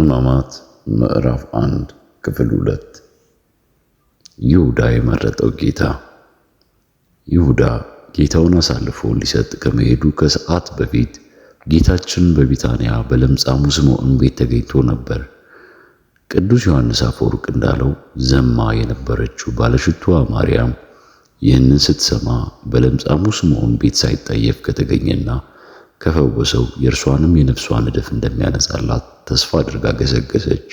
ሕማማት ምዕራፍ 1 ክፍል 2 ይሁዳ የመረጠው ጌታ። ይሁዳ ጌታውን አሳልፎ ሊሰጥ ከመሄዱ ከሰዓት በፊት ጌታችን በቢታንያ በለምጻሙ ስምዖን ቤት ተገኝቶ ነበር። ቅዱስ ዮሐንስ አፈወርቅ እንዳለው ዘማ የነበረችው ባለሽቱዋ ማርያም ይህንን ስትሰማ በለምጻሙ ስምዖን ቤት ሳይጠየፍ ከተገኘና ከፈወሰው የእርሷንም የነፍሷን ዕድፍ እንደሚያነጻላት ተስፋ አድርጋ ገሰገሰች።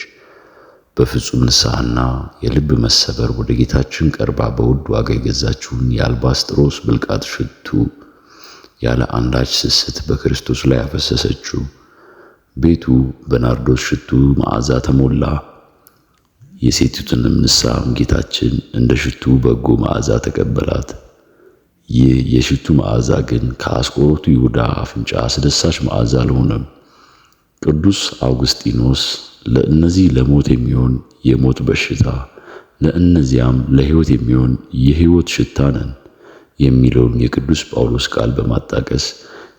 በፍጹም ንስሐና የልብ መሰበር ወደ ጌታችን ቀርባ በውድ ዋጋ የገዛችውን የአልባስጥሮስ ብልቃጥ ሽቱ ያለ አንዳች ስስት በክርስቶስ ላይ አፈሰሰችው። ቤቱ በናርዶስ ሽቱ መዓዛ ተሞላ። የሴቲቱንም ንስሐም ጌታችን እንደ ሽቱ በጎ መዓዛ ተቀበላት። ይህ የሽቱ መዓዛ ግን ከአስቆሮቱ ይሁዳ አፍንጫ አስደሳች መዓዛ አልሆነም። ቅዱስ አውግስጢኖስ ለእነዚህ ለሞት የሚሆን የሞት በሽታ፣ ለእነዚያም ለሕይወት የሚሆን የሕይወት ሽታ ነን የሚለውን የቅዱስ ጳውሎስ ቃል በማጣቀስ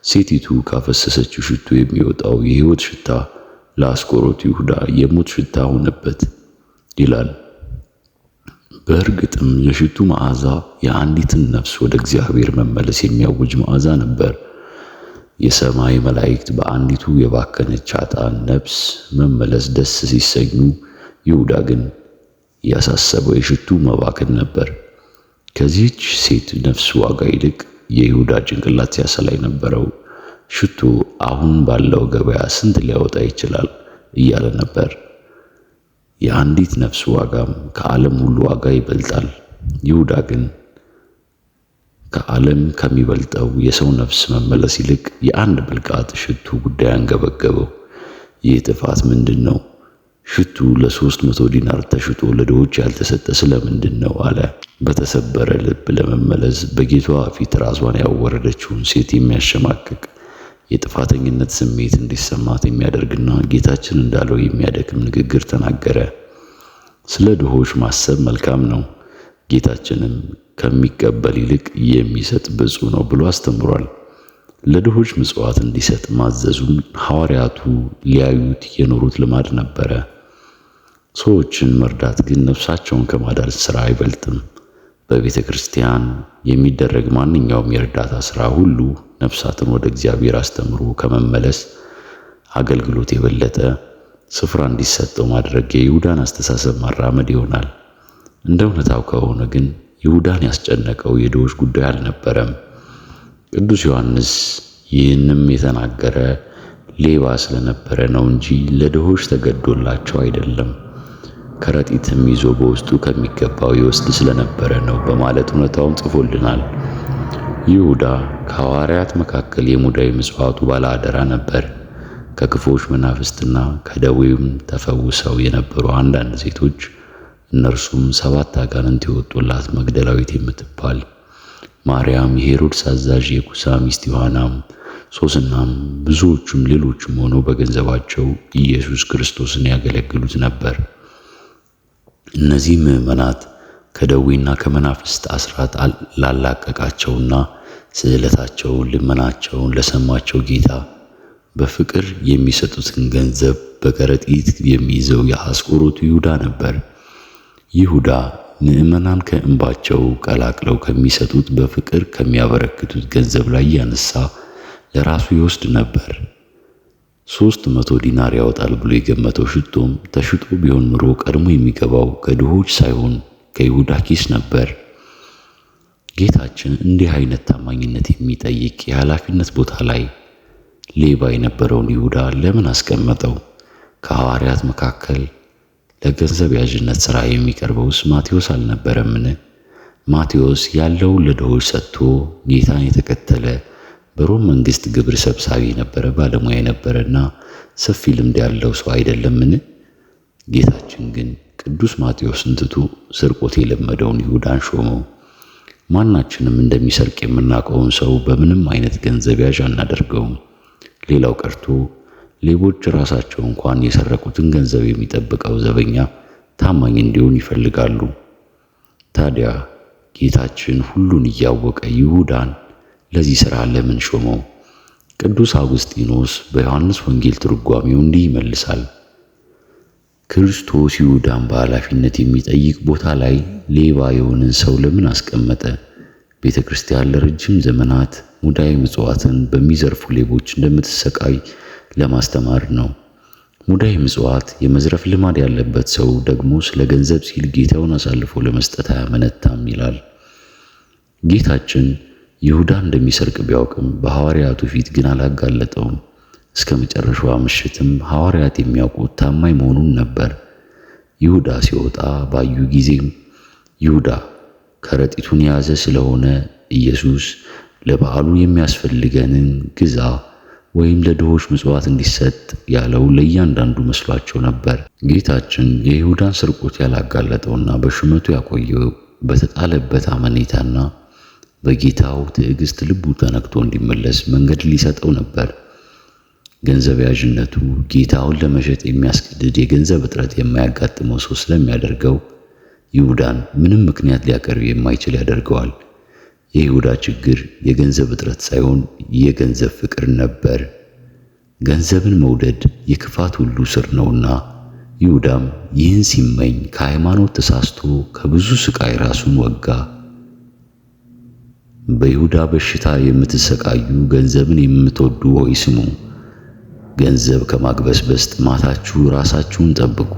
ሴቲቱ ካፈሰሰችው ሽቱ የሚወጣው የሕይወት ሽታ ለአስቆሮቱ ይሁዳ የሞት ሽታ ሆነበት ይላል። በእርግጥም የሽቱ መዓዛ የአንዲትን ነፍስ ወደ እግዚአብሔር መመለስ የሚያውጅ መዓዛ ነበር። የሰማይ መላእክት በአንዲቱ የባከነች ኃጥአን ነፍስ መመለስ ደስ ሲሰኙ፣ ይሁዳ ግን ያሳሰበው የሽቱ መባከን ነበር። ከዚህች ሴት ነፍስ ዋጋ ይልቅ የይሁዳ ጭንቅላት ሲያሰላ የነበረው ሽቱ አሁን ባለው ገበያ ስንት ሊያወጣ ይችላል እያለ ነበር። የአንዲት ነፍስ ዋጋም ከዓለም ሁሉ ዋጋ ይበልጣል። ይሁዳ ግን ከዓለም ከሚበልጠው የሰው ነፍስ መመለስ ይልቅ የአንድ ብልቃጥ ሽቱ ጉዳይ አንገበገበው። ይህ ጥፋት ምንድን ነው? ሽቱ ለ300 ዲናር ተሽጦ ለድሆች ያልተሰጠ ስለምንድን ነው አለ። በተሰበረ ልብ ለመመለስ በጌቷ ፊት ራሷን ያወረደችውን ሴት የሚያሸማቅቅ የጥፋተኝነት ስሜት እንዲሰማት የሚያደርግና ጌታችን እንዳለው የሚያደክም ንግግር ተናገረ። ስለ ድሆች ማሰብ መልካም ነው፣ ጌታችንም ከሚቀበል ይልቅ የሚሰጥ ብፁዕ ነው ብሎ አስተምሯል። ለድሆች ምጽዋት እንዲሰጥ ማዘዙም ሐዋርያቱ ሊያዩት የኖሩት ልማድ ነበረ። ሰዎችን መርዳት ግን ነፍሳቸውን ከማዳን ሥራ አይበልጥም። በቤተ ክርስቲያን የሚደረግ ማንኛውም የእርዳታ ሥራ ሁሉ ነፍሳትን ወደ እግዚአብሔር አስተምሮ ከመመለስ አገልግሎት የበለጠ ስፍራ እንዲሰጠው ማድረግ የይሁዳን አስተሳሰብ ማራመድ ይሆናል። እንደ እውነታው ከሆነ ግን ይሁዳን ያስጨነቀው የድሆች ጉዳይ አልነበረም። ቅዱስ ዮሐንስ ይህንም የተናገረ ሌባ ስለነበረ ነው እንጂ ለድሆች ተገዶላቸው አይደለም። ከረጢትም ይዞ በውስጡ ከሚገባው ይወስድ ስለነበረ ነው በማለት እውነታውን ጽፎልናል። ይሁዳ ከሐዋርያት መካከል የሙዳየ ምጽዋቱ ባለአደራ ነበር። ከክፉዎች መናፍስትና ከደዌም ተፈውሰው የነበሩ አንዳንድ ሴቶች፣ እነርሱም 7 አጋንንት የወጡላት መግደላዊት የምትባል ማርያም፣ የሄሮድስ አዛዥ የኩሳ ሚስት ዮሐናም፣ ሶስናም ብዙዎቹም ሌሎችም ሆነው በገንዘባቸው ኢየሱስ ክርስቶስን ያገለግሉት ነበር። እነዚህ ምዕመናት ከደዌና ከመናፍስት አስራት ላላቀቃቸውና ስዕለታቸውን ልመናቸውን ለሰማቸው ጌታ በፍቅር የሚሰጡትን ገንዘብ በከረጢት የሚይዘው የአስቆሮቱ ይሁዳ ነበር። ይሁዳ ምዕመናን ከእንባቸው ቀላቅለው ከሚሰጡት በፍቅር ከሚያበረክቱት ገንዘብ ላይ ያነሳ ለራሱ ይወስድ ነበር። 300 ዲናር ያወጣል ብሎ የገመተው ሽቶም ተሽጦ ቢሆን ኑሮ ቀድሞ የሚገባው ከድሆች ሳይሆን ከይሁዳ ኪስ ነበር። ጌታችን እንዲህ አይነት ታማኝነት የሚጠይቅ የኃላፊነት ቦታ ላይ ሌባ የነበረውን ይሁዳ ለምን አስቀመጠው? ከሐዋርያት መካከል ለገንዘብ ያዥነት ሥራ የሚቀርበውስ ማቴዎስ አልነበረምን? ማቴዎስ ያለውን ለድሆች ሰጥቶ ጌታን የተከተለ በሮም መንግሥት ግብር ሰብሳቢ የነበረ ባለሙያ የነበረና ሰፊ ልምድ ያለው ሰው አይደለምን? ጌታችን ግን ቅዱስ ማቴዎስን ትቶ ስርቆት የለመደውን ይሁዳን ሾመው። ማናችንም እንደሚሰርቅ የምናውቀውን ሰው በምንም አይነት ገንዘብ ያዥ አናደርገውም። ሌላው ቀርቶ ሌቦች ራሳቸው እንኳን የሰረቁትን ገንዘብ የሚጠብቀው ዘበኛ ታማኝ እንዲሆን ይፈልጋሉ። ታዲያ ጌታችን ሁሉን እያወቀ ይሁዳን ለዚህ ሥራ ለምን ሾመው? ቅዱስ አውግስጢኖስ በዮሐንስ ወንጌል ትርጓሜው እንዲህ ይመልሳል። ክርስቶስ ይሁዳን በኃላፊነት የሚጠይቅ ቦታ ላይ ሌባ የሆነን ሰው ለምን አስቀመጠ? ቤተ ክርስቲያን ለረጅም ዘመናት ሙዳየ ምጽዋትን በሚዘርፉ ሌቦች እንደምትሰቃይ ለማስተማር ነው። ሙዳየ ምጽዋት የመዝረፍ ልማድ ያለበት ሰው ደግሞ ስለ ገንዘብ ሲል ጌታውን አሳልፎ ለመስጠት አያመነታም ይላል። ጌታችን ይሁዳ እንደሚሰርቅ ቢያውቅም በሐዋርያቱ ፊት ግን አላጋለጠውም። እስከ መጨረሻዋ ምሽትም ሐዋርያት የሚያውቁት ታማኝ መሆኑን ነበር። ይሁዳ ሲወጣ ባዩ ጊዜም ይሁዳ ከረጢቱን የያዘ ስለሆነ ኢየሱስ ለበዓሉ የሚያስፈልገንን ግዛ ወይም ለድሆች ምጽዋት እንዲሰጥ ያለው ለእያንዳንዱ መስሏቸው ነበር። ጌታችን የይሁዳን ስርቆት ያላጋለጠውና በሹመቱ ያቆየው በተጣለበት አመኔታና በጌታው ትዕግስት ልቡ ተነክቶ እንዲመለስ መንገድ ሊሰጠው ነበር። ገንዘብ ያዥነቱ ጌታውን ለመሸጥ የሚያስገድድ የገንዘብ እጥረት የማያጋጥመው ሰው ስለሚያደርገው ይሁዳን ምንም ምክንያት ሊያቀርብ የማይችል ያደርገዋል። የይሁዳ ችግር የገንዘብ እጥረት ሳይሆን የገንዘብ ፍቅር ነበር። ገንዘብን መውደድ የክፋት ሁሉ ስር ነውና ይሁዳም ይህን ሲመኝ ከሃይማኖት ተሳስቶ ከብዙ ስቃይ ራሱን ወጋ። በይሁዳ በሽታ የምትሰቃዩ ገንዘብን የምትወዱ ሆይ ስሙ። ገንዘብ ከማግበስበስ ጥማታችሁ ራሳችሁን ጠብቁ።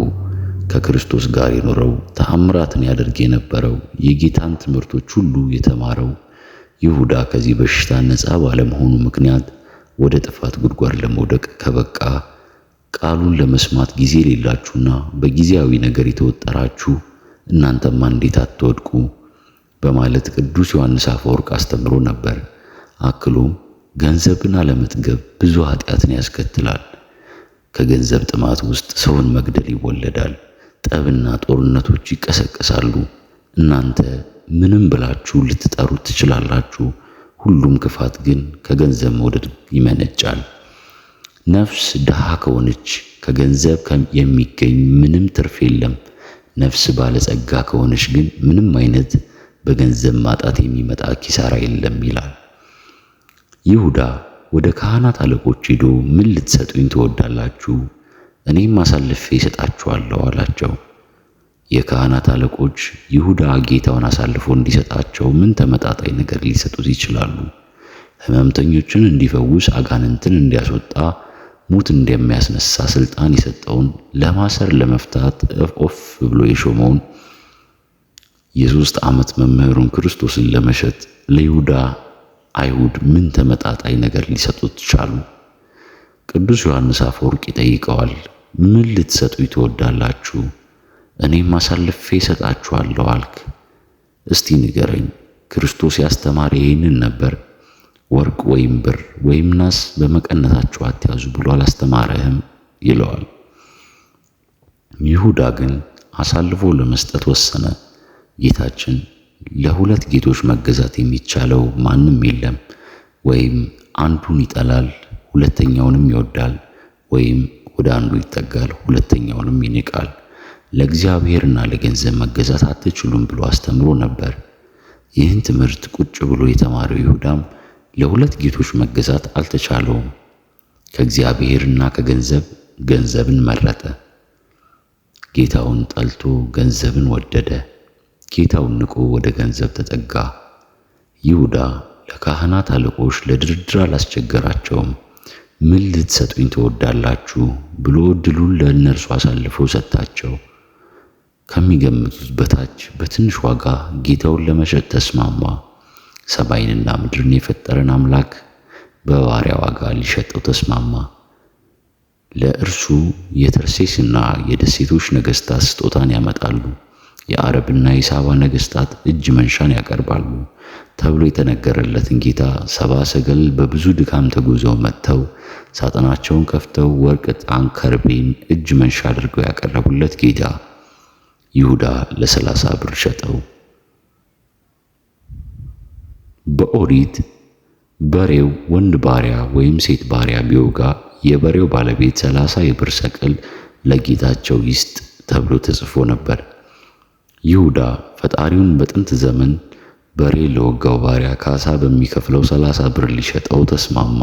ከክርስቶስ ጋር የኖረው ተአምራትን ያደርግ የነበረው የጌታን ትምህርቶች ሁሉ የተማረው ይሁዳ ከዚህ በሽታ ነፃ ባለመሆኑ ምክንያት ወደ ጥፋት ጉድጓድ ለመውደቅ ከበቃ ቃሉን ለመስማት ጊዜ የሌላችሁና በጊዜያዊ ነገር የተወጠራችሁ እናንተማ እንዴት አትወድቁ በማለት ቅዱስ ዮሐንስ አፈወርቅ አስተምሮ ነበር። አክሎም ገንዘብን አለመጥገብ ብዙ ኃጢአትን ያስከትላል። ከገንዘብ ጥማት ውስጥ ሰውን መግደል ይወለዳል። ጠብና ጦርነቶች ይቀሰቀሳሉ። እናንተ ምንም ብላችሁ ልትጠሩት ትችላላችሁ። ሁሉም ክፋት ግን ከገንዘብ መውደድ ይመነጫል። ነፍስ ድሃ ከሆነች ከገንዘብ የሚገኝ ምንም ትርፍ የለም። ነፍስ ባለጸጋ ከሆነች ግን ምንም አይነት በገንዘብ ማጣት የሚመጣ ኪሳራ የለም ይላል። ይሁዳ ወደ ካህናት አለቆች ሄዶ ምን ልትሰጡኝ ትወዳላችሁ? እኔም አሳልፌ እሰጣችኋለሁ አላቸው። የካህናት አለቆች ይሁዳ ጌታውን አሳልፎ እንዲሰጣቸው ምን ተመጣጣኝ ነገር ሊሰጡት ይችላሉ? ሕመምተኞችን እንዲፈውስ፣ አጋንንትን እንዲያስወጣ፣ ሙት እንደሚያስነሳ ስልጣን የሰጠውን ለማሰር ለመፍታት ኦፍ ብሎ የሾመውን የ3 ዓመት መምህሩን ክርስቶስን ለመሸጥ ለይሁዳ አይሁድ ምን ተመጣጣኝ ነገር ሊሰጡት ቻሉ? ቅዱስ ዮሐንስ አፈወርቅ ይጠይቀዋል። ምን ልትሰጡኝ ትወዳላችሁ? እኔም አሳልፌ እሰጣችኋለሁ አልክ። እስቲ ንገረኝ። ክርስቶስ ያስተማረ ይህንን ነበር? ወርቅ ወይም ብር ወይም ናስ በመቀነታችሁ አትያዙ ብሎ አላስተማረህም ይለዋል። ይሁዳ ግን አሳልፎ ለመስጠት ወሰነ። ጌታችን ለሁለት ጌቶች መገዛት የሚቻለው ማንም የለም። ወይም አንዱን ይጠላል ሁለተኛውንም ይወዳል፣ ወይም ወደ አንዱ ይጠጋል ሁለተኛውንም ይንቃል። ለእግዚአብሔርና ለገንዘብ መገዛት አትችሉም ብሎ አስተምሮ ነበር። ይህን ትምህርት ቁጭ ብሎ የተማረው ይሁዳም ለሁለት ጌቶች መገዛት አልተቻለውም። ከእግዚአብሔርና ከገንዘብ ገንዘብን መረጠ። ጌታውን ጠልቶ ገንዘብን ወደደ። ጌታውን ንቆ ወደ ገንዘብ ተጠጋ። ይሁዳ ለካህናት አለቆች ለድርድር አላስቸገራቸውም። ምን ልትሰጡኝ ትወዳላችሁ ብሎ ዕድሉን ለእነርሱ አሳልፎ ሰጣቸው። ከሚገምቱት በታች በትንሽ ዋጋ ጌታውን ለመሸጥ ተስማማ። ሰማይንና ምድርን የፈጠረን አምላክ በባሪያ ዋጋ ሊሸጠው ተስማማ። ለእርሱ የተርሴስና የደሴቶች ነገሥታት ስጦታን ያመጣሉ፣ የአረብና የሳባ ነገሥታት እጅ መንሻን ያቀርባሉ ተብሎ የተነገረለትን ጌታ ሰብአ ሰገል በብዙ ድካም ተጉዘው መጥተው ሳጥናቸውን ከፍተው ወርቅ፣ ዕጣን፣ ከርቤን እጅ መንሻ አድርገው ያቀረቡለት ጌታ ይሁዳ ለ30 ብር ሸጠው። በኦሪት በሬው ወንድ ባሪያ ወይም ሴት ባሪያ ቢወጋ የበሬው ባለቤት 30 የብር ሰቅል ለጌታቸው ይስጥ ተብሎ ተጽፎ ነበር። ይሁዳ ፈጣሪውን በጥንት ዘመን በሬ ለወጋው ባሪያ ካሳ በሚከፍለው 30 ብር ሊሸጠው ተስማማ።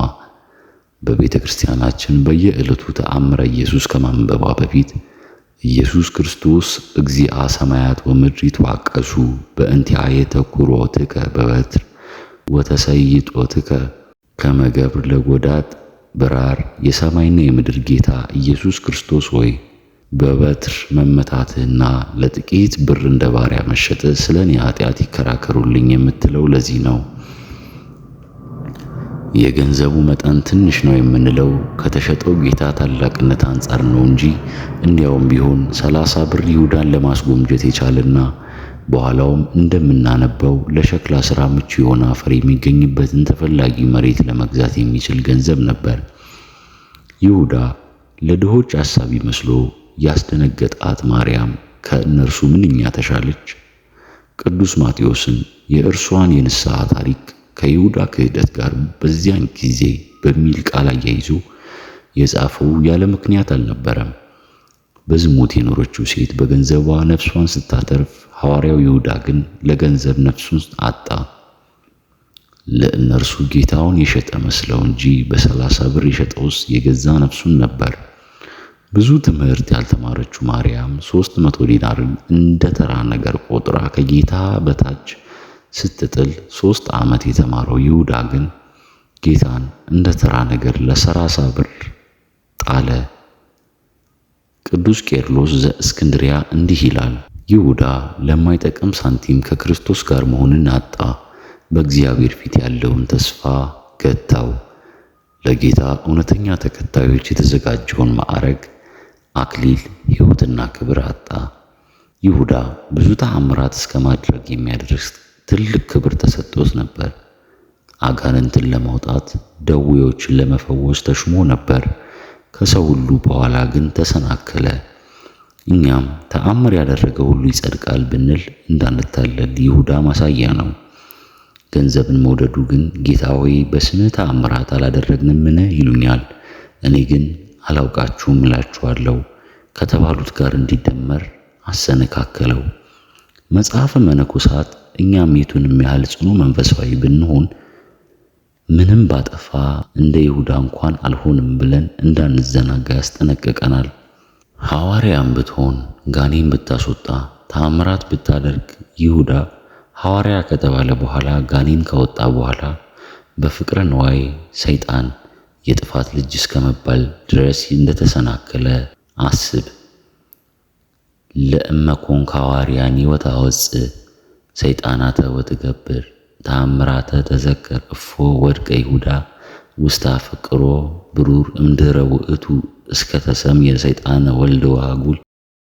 በቤተ ክርስቲያናችን በየዕለቱ ተአምረ ኢየሱስ ከማንበቧ በፊት ኢየሱስ ክርስቶስ እግዚአ ሰማያት ወምድር ይትዋቀሱ በእንቲአየ ተኩሮትከ በበትር ወተሰይጦትከ ከመ ገብር ለጎዳት በራር። የሰማይና የምድር ጌታ ኢየሱስ ክርስቶስ ሆይ በበትር መመታትህና ለጥቂት ብር እንደ ባሪያ መሸጥህ ስለ እኔ ኃጢአት ይከራከሩልኝ የምትለው ለዚህ ነው። የገንዘቡ መጠን ትንሽ ነው የምንለው ከተሸጠው ጌታ ታላቅነት አንጻር ነው እንጂ እንዲያውም ቢሆን 30 ብር ይሁዳን ለማስጎምጀት የቻለና በኋላውም እንደምናነበው ለሸክላ ሥራ ምቹ የሆነ አፈር የሚገኝበትን ተፈላጊ መሬት ለመግዛት የሚችል ገንዘብ ነበር። ይሁዳ ለድሆች አሳቢ መስሎ ያስደነገጣት ማርያም ከእነርሱ ምንኛ ተሻለች። ቅዱስ ማቴዎስን የእርሷን የንስሐ ታሪክ ከይሁዳ ክህደት ጋር በዚያን ጊዜ በሚል ቃል አያይዞ የጻፈው ያለ ምክንያት አልነበረም። በዝሙት የኖረችው ሴት በገንዘቧ ነፍሷን ስታተርፍ፣ ሐዋርያው ይሁዳ ግን ለገንዘብ ነፍሱን አጣ። ለእነርሱ ጌታውን የሸጠ መስለው እንጂ በ30 ብር የሸጠውስ የገዛ ነፍሱን ነበር። ብዙ ትምህርት ያልተማረችው ማርያም 300 ዲናርን እንደ ተራ ነገር ቆጥራ ከጌታ በታች ስትጥል 3 ዓመት የተማረው ይሁዳ ግን ጌታን እንደ ተራ ነገር ለ30 ብር ጣለ። ቅዱስ ቄርሎስ ዘእስክንድርያ እንዲህ ይላል፣ ይሁዳ ለማይጠቅም ሳንቲም ከክርስቶስ ጋር መሆንን አጣ። በእግዚአብሔር ፊት ያለውን ተስፋ ገታው። ለጌታ እውነተኛ ተከታዮች የተዘጋጀውን ማዕረግ፣ አክሊል፣ ሕይወትና ክብር አጣ። ይሁዳ ብዙ ተአምራት እስከ ማድረግ የሚያደርስ ትልቅ ክብር ተሰጥቶት ነበር። አጋንንትን ለማውጣት ደዌዎችን ለመፈወስ ተሹሞ ነበር። ከሰው ሁሉ በኋላ ግን ተሰናከለ። እኛም ተአምር ያደረገ ሁሉ ይጸድቃል ብንል እንዳንታለል ይሁዳ ማሳያ ነው። ገንዘብን መውደዱ ግን ጌታ ሆይ በስምህ ተአምራት አላደረግንምን ይሉኛል፣ እኔ ግን አላውቃችሁም እላችኋለሁ ከተባሉት ጋር እንዲደመር አሰነካከለው። መጽሐፈ መነኮሳት እኛም የቱንም ያህል ጽኑ መንፈሳዊ ብንሆን ምንም ባጠፋ እንደ ይሁዳ እንኳን አልሆንም ብለን እንዳንዘናጋ ያስጠነቅቀናል። ሐዋርያም ብትሆን ጋኔን ብታስወጣ ተአምራት ብታደርግ ይሁዳ ሐዋርያ ከተባለ በኋላ ጋኔን ከወጣ በኋላ በፍቅረ ነዋይ ሰይጣን የጥፋት ልጅ እስከመባል ድረስ እንደተሰናከለ አስብ። ለእመኮንከ ሐዋርያን ወታወፅእ ሰይጣናተ ወትገብር ተአምራተ ተዘከር እፎ ወድቀ ይሁዳ ውስተ አፍቅሮ ብሩር እምድኅረ ውእቱ እስከ ተሰምየ ሰይጣነ ወልደ ወአጉል